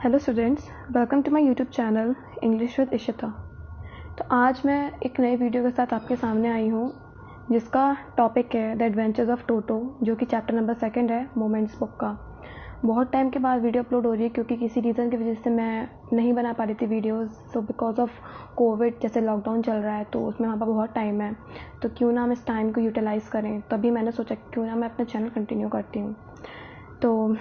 Hello students, welcome to my YouTube channel English with Ishita. तो आज मैं एक नए वीडियो के साथ आपके सामने आई हूँ जिसका टॉपिक है द एडवेंचर्स ऑफ टोटो, जो कि चैप्टर नंबर 2 है मोमेंट्स बुक का। बहुत टाइम के बाद वीडियो अपलोड हो रही है क्योंकि किसी रीज़न की वजह से मैं नहीं बना पा रही थी videos. So because of Covid, जैसे लॉकडाउन चल रहा है तो उसमें वहाँ पर बहुत टाइम है, तो क्यों ना हम इस टाइम को यूटिलाइज़ करें। तभी मैंने सोचा क्यों ना मैं अपना चैनल कंटिन्यू करती हूँ। तो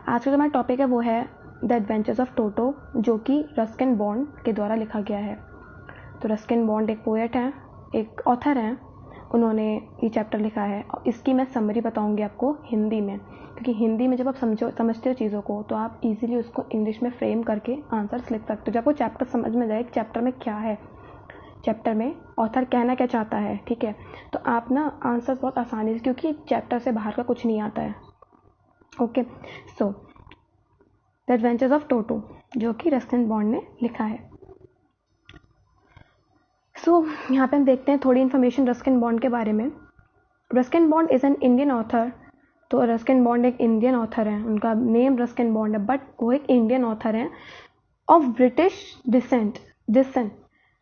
आज का जो हमारा टॉपिक है वो है द एडवेंचर्स ऑफ टोटो, जो कि रस्किन बॉन्ड के द्वारा लिखा गया है। तो रस्किन बॉन्ड एक पोएट हैं, एक ऑथर हैं, उन्होंने ये चैप्टर लिखा है। और इसकी मैं समरी बताऊंगी आपको हिंदी में, क्योंकि हिंदी में जब आप समझते हो चीज़ों को तो आप इजीली उसको इंग्लिश में फ्रेम करके आंसर्स लिख सकते हो। जब आपको चैप्टर समझ में जाए चैप्टर में क्या है, चैप्टर में ऑथर कहना क्या चाहता है, ठीक है, तो आप ना आंसर्स बहुत आसानी से, क्योंकि चैप्टर से बाहर का कुछ नहीं आता है। Okay, so the adventures of टोटो, जो कि रस्किन बॉन्ड ने लिखा है। सो यहाँ पे हम देखते हैं थोड़ी इन्फॉर्मेशन रस्किन बॉन्ड के बारे में। Ruskin Bond is an Indian author. तो रस्किन बॉन्ड एक इंडियन ऑथर हैं, उनका नेम रस्किन बॉन्ड है, बट वो एक इंडियन ऑथर हैं of British descent.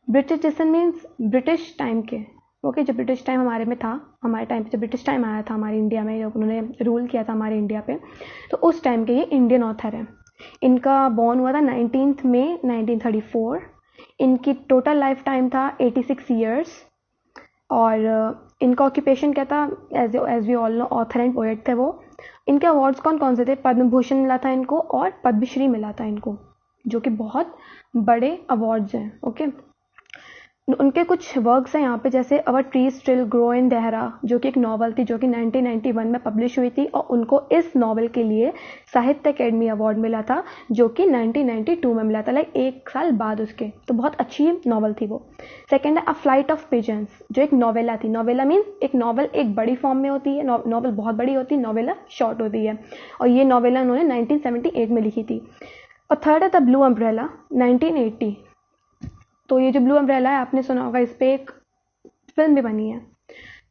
British descent means British time के। ओके, जब ब्रिटिश टाइम हमारे में था, हमारे टाइम पे जब ब्रिटिश टाइम आया था हमारे इंडिया में, जब उन्होंने रूल किया था हमारे इंडिया पे, तो उस टाइम के ये इंडियन ऑथर हैं। इनका बॉर्न हुआ था 19 मई 1934। इनकी टोटल लाइफ टाइम था 86 ईयर्स। और इनका ऑक्यूपेशन क्या था, as we all know, author and poet थे वो। इनके अवार्ड्स कौन कौन से थे? पद्म भूषण मिला था इनको और पद्मश्री मिला था इनको, जो कि बहुत बड़े अवार्ड्स हैं। ओके, उनके कुछ वर्क्स हैं यहाँ पे, जैसे our tree still grow in Dehra, जो कि एक नॉवल थी जो कि 1991 में पब्लिश हुई थी, और उनको इस नॉवल के लिए साहित्य अकेडमी अवार्ड मिला था, जो कि 1992 में मिला था, लाइक एक साल बाद उसके। तो बहुत अच्छी नॉवल थी वो। सेकेंड है अ फ्लाइट ऑफ पिजन्स, जो एक नॉवेला थी। नॉवेला मीन्स एक नॉवल एक बड़ी फॉर्म में होती है, नॉवल बहुत बड़ी होती है, नॉवेला शॉर्ट होती है, और ये नॉवेला उन्होंने 1978 में लिखी थी। और थर्ड है द ब्लू अम्ब्रेला, 1980। तो ये जो ब्लू अम्ब्रेला है आपने सुना होगा, इस पर एक फिल्म भी बनी है।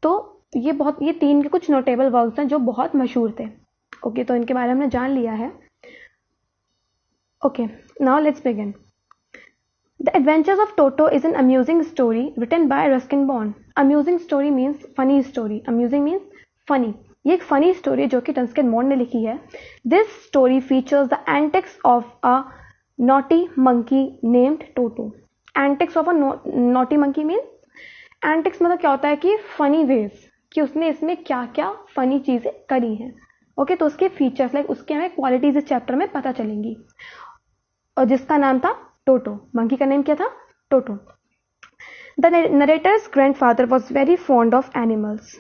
तो ये तीन के कुछ नोटेबल वर्क्स हैं जो बहुत मशहूर थे। ओके, तो इनके बारे में हमने जान लिया है। Okay, now let's begin. The adventures of Toto is an amusing story written by Ruskin Bond. Amusing story means funny story, amusing means funny. ये एक फनी स्टोरी जो कि रस्किन बॉन्ड ने लिखी है। This story features the antics of a naughty monkey named toto. Antics of a naughty monkey means, antics मतलब क्या होता है कि फनी वेज, कि उसने इसमें क्या क्या फनी चीजें करी हैं। ओके, तो उसके फीचर्स, लाइक उसके हमें क्वालिटीज इस चैप्टर में पता चलेंगी। और जिसका नाम था टोटो, मंकी का नेम क्या था? Toto. The narrator's grandfather was very fond of animals.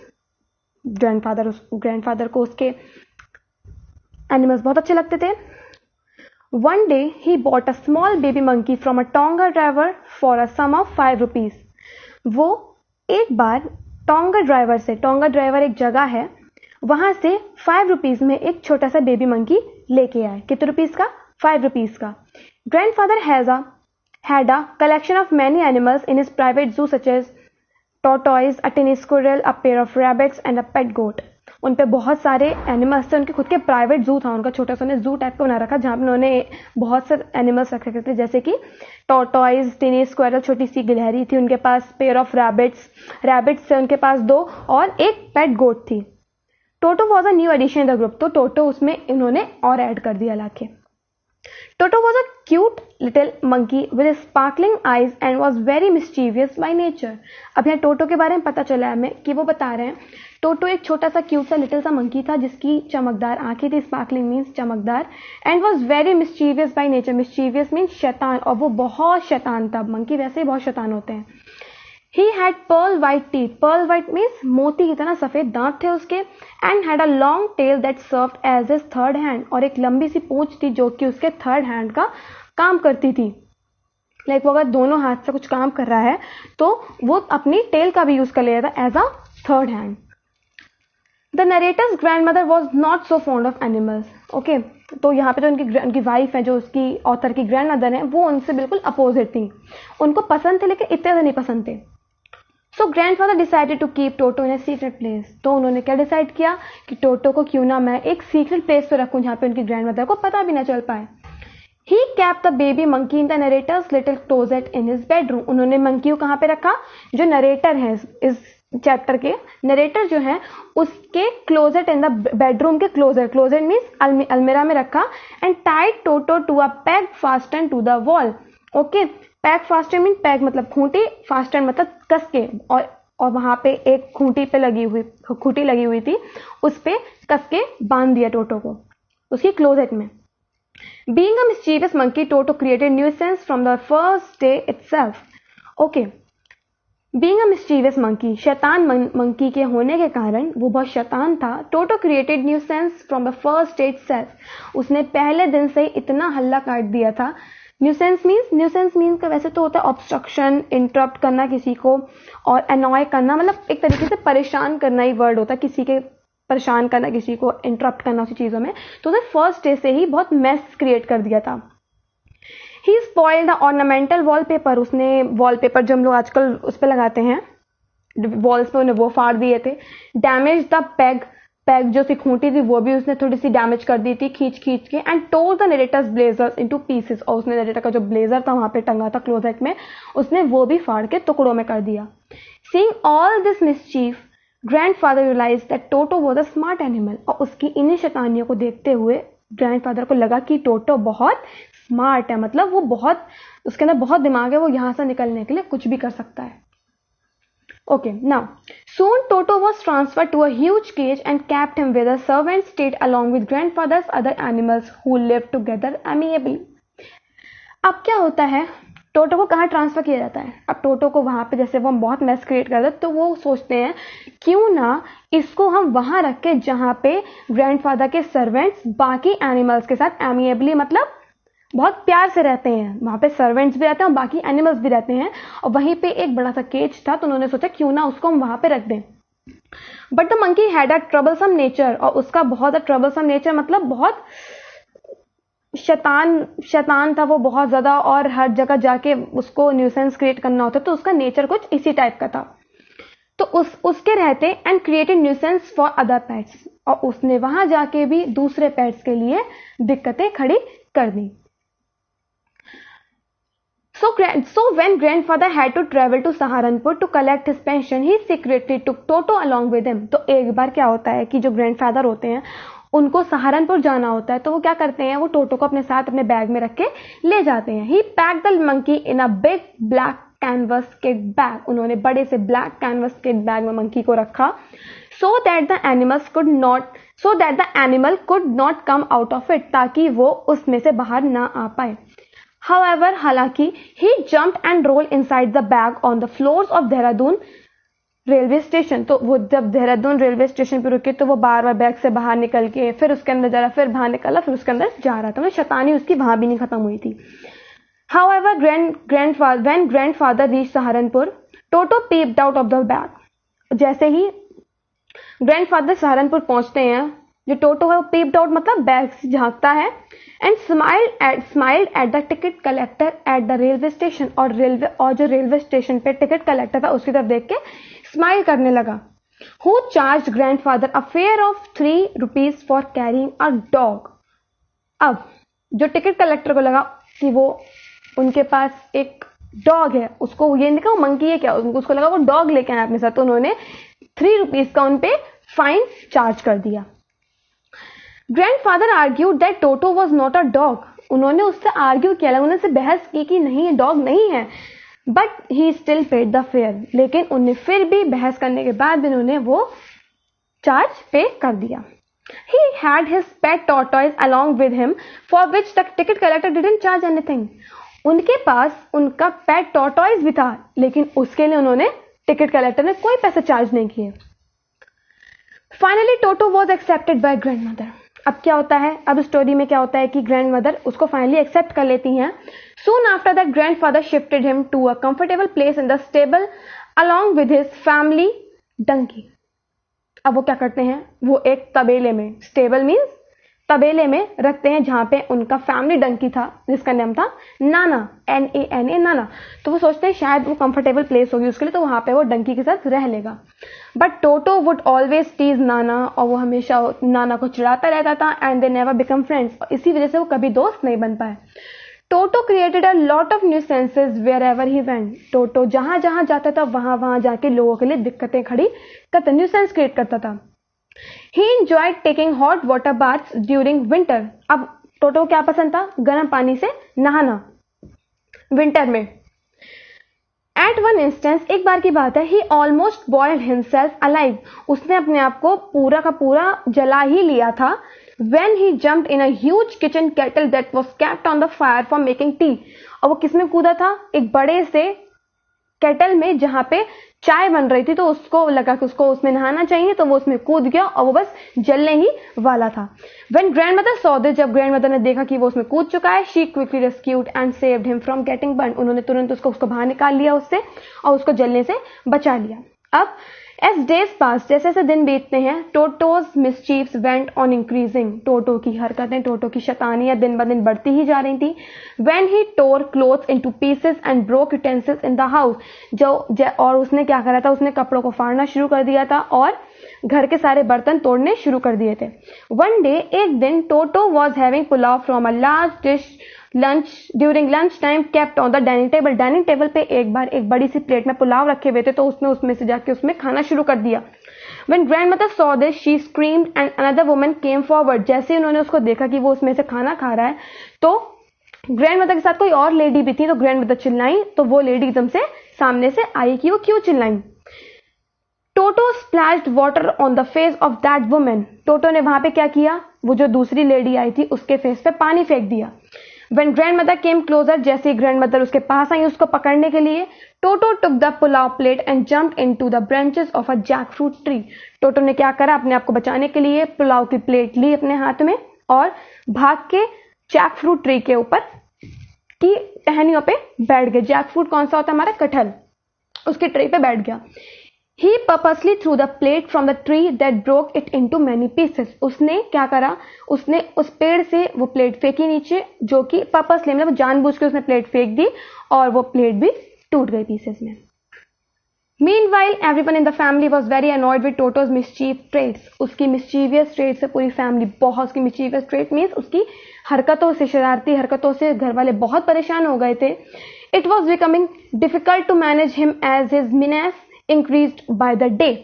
Grandfather को उसके एनिमल्स बहुत अच्छे लगते थे। One day he bought a small baby monkey from a Tonga driver for a sum of 5 rupees. वो एक बार टोंगा ड्राइवर से, टोंगा ड्राइवर एक जगह है, वहां से 5 रुपीज में एक छोटा सा बेबी मंकी लेके आए। कितने रुपीज का? 5 रुपीज का। Grandfather had a collection of many animals in his private zoo such as tortoise, a tiny squirrel, a pair of rabbits and a pet goat. उन पे बहुत सारे एनिमल्स थे, उनके खुद के प्राइवेट जू था उनका, छोटा सा उन्होंने जू टाइप का बना रखा, जहाँ पे उन्होंने बहुत से एनिमल्स रखे थे, जैसे कि टॉर्टॉइज, टिनी स्क्वायरल, छोटी सी गिलहरी थी उनके पास, पेयर ऑफ रैबिट्स थे उनके पास 2, और एक पेट गोट थी। Toto was a new addition in the group, तो टोटो उसमें इन्होंने और ऐड कर दिया लाके। Toto was a cute little monkey with sparkling eyes and was very mischievous by nature. अब यहाँ टोटो के बारे में पता चला है हमें कि वो बता रहे हैं टोटो एक छोटा सा क्यूट सा लिटिल सा मंकी था जिसकी चमकदार आंखें थी, स्पार्कलिंग मीन्स चमकदार, and was very mischievous by nature. Mischievous means शैतान, और वो बहुत शैतान था। मंकी वैसे ही बहुत शैतान होते हैं। He had pearl white teeth. Pearl white means मोती की तरह सफेद दांत थे उसके, and had a long tail that served as his third hand. और एक लंबी सी पूंछ थी जो कि उसके थर्ड हैंड का काम करती थी। लाइक वो अगर दोनों हाथ से कुछ काम कर रहा है तो वो अपनी टेल का भी यूज कर ले रहा था as a third hand. The narrator's grandmother was not so fond of animals. Okay, तो यहाँ पे जो उनकी वाइफ है, जो उसकी ऑथर की ग्रैंड मदर है, वो उनसे बिल्कुल अपोजिट थी। उनको पसंद थे लेकिन इतने से नहीं पसंद थे। So grandfather decided to keep Toto in a secret place. तो उन्होंने क्या डिसाइड किया कि टोटो को क्यों ना मैं एक सीक्रेट प्लेस पे रखूं जहाँ पे उनकी ग्रैंडमदर को पता भी ना चल पाए। ही kept the baby monkey in the narrator's little closet in his bedroom. उन्होंने मंकी को कहाँ पे रखा? जो नरेटर है इस चैप्टर के नरेटर जो है उसके क्लोजेट इन द बेडरूम के क्लोजेट मीन्स अलमीरा में रखा. And tied Toto to a peg fasten to the wall. Okay, peg fasten mean peg मतलब खूंटी, फास्टन मतलब कस के, और वहां पे एक खूंटी लगी हुई थी, उस पे कस के बांध दिया टोटो को उसकी क्लोजेट में. Being a mischievous monkey, Toto created nuisance from the first day itself. Okay. Being a mischievous monkey, शैतान मंकी के होने के कारण वो बहुत शैतान था. Toto created nuisance from the first day itself. उसने पहले दिन से इतना हल्ला काट दिया था. न्यूसेंस मीन्स का वैसे तो होता है ऑब्स्ट्रक्शन, इंटरप्ट करना किसी को, और अनॉय करना मतलब एक तरीके से परेशान करना ही वर्ड होता है, किसी के परेशान करना, किसी को इंटरप्ट करना उसी चीजों में. तो उसने फर्स्ट डे से ही बहुत मेस क्रिएट कर दिया था. ही स्पॉइल्ड द ऑर्नामेंटल वॉलपेपर. उसने वॉलपेपर जो हम लोग आजकल उस पर लगाते हैं वॉल्स पे, उन्हें वो फाड़ दिए थे. डैमेज द पेग जो सी खूंटी थी वो भी उसने थोड़ी सी डैमेज कर दी थी खींच के. And tour the narrator's blazers into pieces. और उसने नरेटर का जो ब्लेजर था वहां पे टंगा था क्लोजेट में, उसने वो भी फाड़ के टुकड़ों में कर दिया. Seeing all this mischief, grandfather realise that Toto was a smart animal. और उसकी इन्हीं शैतानियों को देखते हुए ग्रैंडफादर को लगा कि टोटो बहुत स्मार्ट है, मतलब वो बहुत, उसके अंदर बहुत दिमाग है, वो यहां से निकलने के लिए कुछ भी कर सकता है. Okay, now soon Toto was transfer to a huge cage and kept him with a servant state along with grandfather's other animals who live together amiably. अब क्या होता है, टोटो को कहाँ ट्रांसफर किया जाता है? अब टोटो को वहां पे जैसे वो बहुत मैस क्रिएट कर दे, तो वो सोचते हैं क्यों ना इसको हम वहां रख के जहां पे ग्रैंडफादर के सर्वेंट्स बाकी एनिमल्स के साथ एमिएबली मतलब बहुत प्यार से रहते हैं. वहां पे सर्वेंट्स भी रहते हैं और बाकी एनिमल्स भी रहते हैं, और वहीं पे एक बड़ा सा केज था, तो उन्होंने सोचा क्यों ना उसको हम वहां पे रख दें. But the monkey had a troublesome nature. और उसका बहुत ट्रबलसम नेचर मतलब बहुत शैतान था वो बहुत ज्यादा, और हर जगह जाके उसको न्यूसेंस क्रिएट करना होता, तो उसका नेचर कुछ इसी टाइप का था. तो उसके रहते and created nuisance for other pets. और उसने वहां जाके भी दूसरे पेट्स के लिए दिक्कतें खड़ी कर दी. So when grandfather had to travel to Saharanpur to collect his pension, he secretly took Toto along with him. तो एक बार क्या होता है कि जो ग्रैंडफादर होते हैं उनको सहारनपुर जाना होता है, तो वो क्या करते हैं, वो टोटो को अपने साथ अपने बैग में रख के ले जाते हैं. He packed the monkey in a big black canvas kit bag. उन्होंने बड़े से black canvas kit bag में मंकी को रखा, so that the animal could not come out of it, ताकि वो उसमें से बाहर ना आ पाए. However, हालांकि he jumped and rolled inside the bag on the floors of Dehradun railway station. तो वो जब देहरादून रेलवे स्टेशन पर रुके तो वो बार बार बैग से बाहर निकल के फिर उसके अंदर जा रहा, फिर बाहर निकला, फिर उसके अंदर जा रहा था. मतलब शैतानी उसकी वहां भी नहीं खत्म हुई थी. However, when grandfather reached Saharanpur, Toto peeped out of the bag. जैसे ही ग्रैंडफादर सहारनपुर पहुंचते हैं, जो टोटो है वो peeped out मतलब बैग से झांकता है, and smiled at the ticket collector at the railway station. और जो रेलवे स्टेशन पे टिकट कलेक्टर था उसकी तरफ देख के स्माइल करने लगा. Who charge grandfather a fair of 3 rupees for carrying a dog. अब जो टिकट कलेक्टर को लगा कि वो उनके पास एक डॉग है, उसको ये नहीं कहा वो मंकी है क्या, उसको लगा वो डॉग लेके आए अपने साथ, तो उन्होंने 3 rupees का उन पे फाइन चार्ज कर दिया. Grandfather argued that Toto was not a dog. उन्होंने उससे आर्ग्यू किया, उन्होंने उससे बहस की कि नहीं ये डॉग नहीं है. But he still paid the fair. लेकिन उन्हें फिर भी बहस करने के बाद भी उन्होंने वो चार्ज पे कर दिया. He had his pet tortoise along with him, for which the ticket collector didn't charge anything. उनके पास उनका पेट टॉर्टॉइस भी था, लेकिन उसके लिए उन्होंने टिकट कलेक्टर ने कोई पैसे चार्ज नहीं किए. Finally Toto was accepted by grandmother. अब क्या होता है, अब स्टोरी में क्या होता है कि ग्रैंडमदर उसको फाइनली एक्सेप्ट कर लेती हैं. Soon after that, grandfather shifted him to a comfortable place in the stable along with his family donkey. अब वो क्या करते हैं, वो एक तबेले में, स्टेबल मीन्स तबेले में रखते हैं जहां पे उनका फैमिली डंकी था जिसका नाम था नाना, NANA, नाना। तो वो सोचते हैं शायद वो कंफर्टेबल प्लेस होगी उसके लिए, तो वहां पे वो डंकी के साथ रह लेगा। But Toto would always tease नाना, और वो हमेशा नाना को चिढ़ाता रहता था, and they never become friends, इसी वजह से वो कभी दोस्त नहीं बन पाए। Toto created a lot of nuisances wherever he went. Toto जहां जहां जाता था वहां वहां जाके लोगों के लिए दिक्कतें खड़ी करता, न्यूसेंस क्रिएट करता था। He enjoyed taking hot water baths during winter. अब टोटो को क्या पसंद था? गर्म पानी से नहाना विंटर में। At one instance, एक बार की बात है, he almost boiled himself alive. उसने अपने आप को पूरा का पूरा जला ही लिया था। When he jumped in a huge kitchen kettle that was kept on the fire for making tea. और वो किसमें कूदा था? एक बड़े से केटल में जहां पे चाय बन रही थी, तो उसको लगा कि उसको उसमें नहाना चाहिए, तो वो उसमें कूद गया और वो बस जलने ही वाला था। When grandmother saw this, जब ग्रैंडमदर ने देखा कि वो उसमें कूद चुका है, she quickly rescued and saved him from getting burned. उन्होंने तुरंत उसको बाहर निकाल लिया उससे और उसको जलने से बचा लिया। अब as days passed, जैसे जैसे दिन बीतते हैं, टोटोज mischiefs went on increasing. टोटो की हरकतें, टोटो की शैतानियां दिन ब दिन बढ़ती ही जा रही थी। When he tore clothes into pieces and broke utensils in the house, और उसने क्या करा था? उसने कपड़ों को फाड़ना शुरू कर दिया था और घर के सारे बर्तन तोड़ने शुरू कर दिए थे। One day, एक दिन, टोटो was having pulao from a large dish during lunch time kept on the dining table. Dining table पे एक बार एक बड़ी सी प्लेट में पुलाव रखे हुए थे, तो उसने उसमें से जाके उसमें खाना शुरू कर दिया। When grandmother saw this, she screamed and another woman came forward. जैसे ही उन्होंने उसको देखा कि वो उसमें से खाना खा रहा है, तो ग्रैंडमदर के साथ कोई और लेडी भी थी, तो ग्रैंडमदर चिल्लाई, तो वो लेडी एकदम से सामने से आई कि वो क्यों चिल्लाई। Toto splashed water on the face of that woman. Toto ने वहां पे क्या किया? वो जो दूसरी लेडी आई थी उसके फेस पे पानी फेंक दिया। When grandmother came closer, जैसे ग्रैंडमदर उसके पास आई उसको पकड़ने के लिए, टोटो took the pulao plate and jumped into the branches of a jackfruit tree. टोटो ने क्या करा? अपने आप को बचाने के लिए पुलाव की प्लेट ली अपने हाथ में और भाग के जैकफ्रूट ट्री के ऊपर की टहनियों पे बैठ गए। जैकफ्रूट कौन सा होता है? हमारा कटहल। उसके ट्री पे बैठ गया। He purposely threw the plate from the tree that broke it into many pieces. उसने क्या करा? उसने उस पेड़ से वो प्लेट फेंकी नीचे, जो कि पर्पसली मतलब जानबूझ के उसने प्लेट फेंक दी और वो प्लेट भी टूट गई पीसेस में। Meanwhile, everyone in the family was very annoyed with Toto's mischief traits. उसकी mischievous traits से पूरी फैमिली बहुत, उसकी mischievous trait means उसकी हरकतों से, शरारती हरकतों से घर वाले बहुत परेशान हो गए थे। It was becoming difficult to manage him as his menace increased by the day.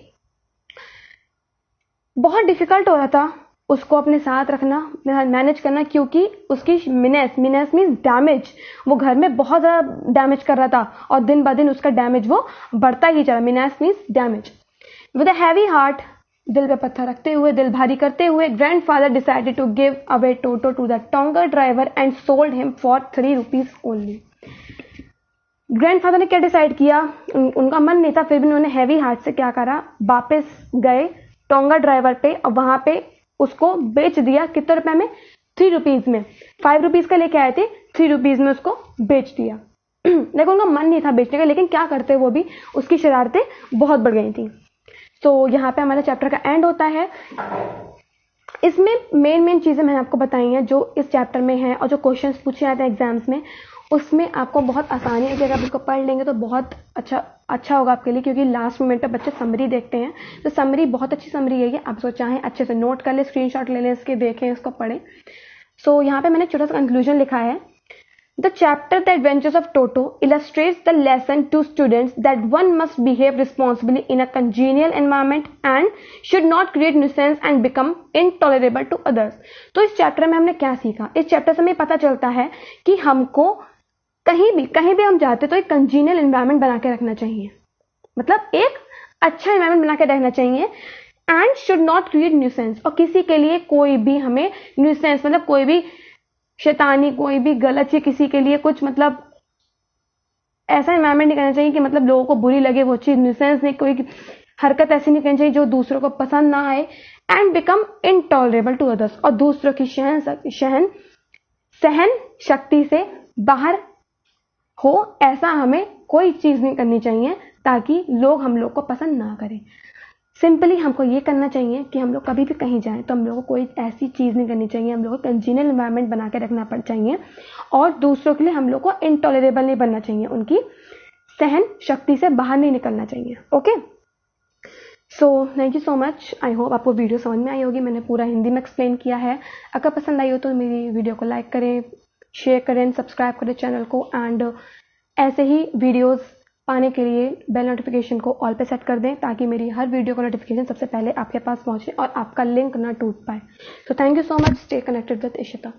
बहुत डिफिकल्ट हो रहा था उसको अपने साथ रखना, मैनेज करना, क्योंकि उसकी मिनेस मीन्स डैमेज, वो घर में बहुत ज्यादा डैमेज कर रहा था और दिन ब दिन उसका डैमेज वो बढ़ता ही जा रहा। Menace means damage. With a heavy heart, दिल पे पत्थर रखते हुए, दिल भारी करते हुए, grandfather decided to give away Toto to the tonga driver and sold him for 3 rupees only. Grandfather ने क्या डिसाइड किया? उनका मन नहीं था, फिर भी उन्होंने हैवी हार्ट से क्या करा? वापस गए टोंगा ड्राइवर पे और वहां पे उसको बेच दिया। कितने रुपए में? 3 रुपीज में। 5 रुपीज का लेके आए थे, 3 रुपीज में उसको बेच दिया। देखो उनका मन नहीं था बेचने का, लेकिन क्या करते वो भी, उसकी शरारतें बहुत बढ़ गई थी। तो यहाँ पे हमारा चैप्टर का एंड होता है। इसमें मेन चीजें मैंने आपको बताई हैं जो इस चैप्टर में है, और जो क्वेश्चंस पूछे जाते हैं एग्जाम्स में, उसमें आपको बहुत आसानी है कि अगर आप उसको पढ़ लेंगे तो बहुत अच्छा होगा आपके लिए, क्योंकि लास्ट मोमेंट पे बच्चे समरी देखते हैं, तो समरी बहुत अच्छी समरी है ये। आप उसको चाहें अच्छे से नोट कर ले, स्क्रीनशॉट ले लें इसके, देखें, इसको पढ़ें। सो यहाँ पे मैंने छोटा सा कंक्लूजन लिखा है। The chapter the adventures of toto illustrates the lesson to students that one must behave responsibly in a congenial environment and should not create nuisance and become intolerable to others. तो इस chapter में हमने क्या सीखा? इस chapter से हमें पता चलता है कि हमको कहीं भी हम जाते तो एक कंजीनियल एनवायरनमेंट बना के रखना चाहिए, मतलब एक अच्छा एनवायरनमेंट बना के रहना चाहिए। And should not create nuisance, और किसी के लिए कोई भी हमें न्यूसेंस मतलब कोई भी शैतानी, कोई भी गलत चीज किसी के लिए कुछ मतलब ऐसा एनवायरनमेंट नहीं करना चाहिए कि मतलब लोगों को बुरी लगे वो चीज। न्यूसेंस नहीं, कोई हरकत ऐसी नहीं करनी चाहिए जो दूसरों को पसंद ना आए। And become intolerable to others, और दूसरों की सहन शक्ति से बाहर हो, ऐसा हमें कोई चीज नहीं करनी चाहिए ताकि लोग हम लोग को पसंद ना करें। सिंपली हमको ये करना चाहिए कि हम लोग कभी भी कहीं जाएं तो हम लोग को कोई ऐसी चीज़ नहीं करनी चाहिए, हम लोग को कंजीनियल एनवायरनमेंट बना के रखना चाहिए और दूसरों के लिए हम लोग को इनटॉलरेबल नहीं बनना चाहिए, उनकी सहन शक्ति से बाहर नहीं निकलना चाहिए। Okay, so thank you so much. I hope आपको वीडियो समझ में आई होगी। मैंने पूरा हिंदी में एक्सप्लेन किया है। अगर पसंद आई हो तो मेरी वीडियो को लाइक करें, शेयर करें, सब्सक्राइब करें चैनल को, एंड ऐसे ही वीडियोस पाने के लिए बेल नोटिफिकेशन को ऑल पे सेट कर दें ताकि मेरी हर वीडियो का नोटिफिकेशन सबसे पहले आपके पास पहुंचे और आपका लिंक ना टूट पाए। तो thank you so much. Stay connected with Ishita.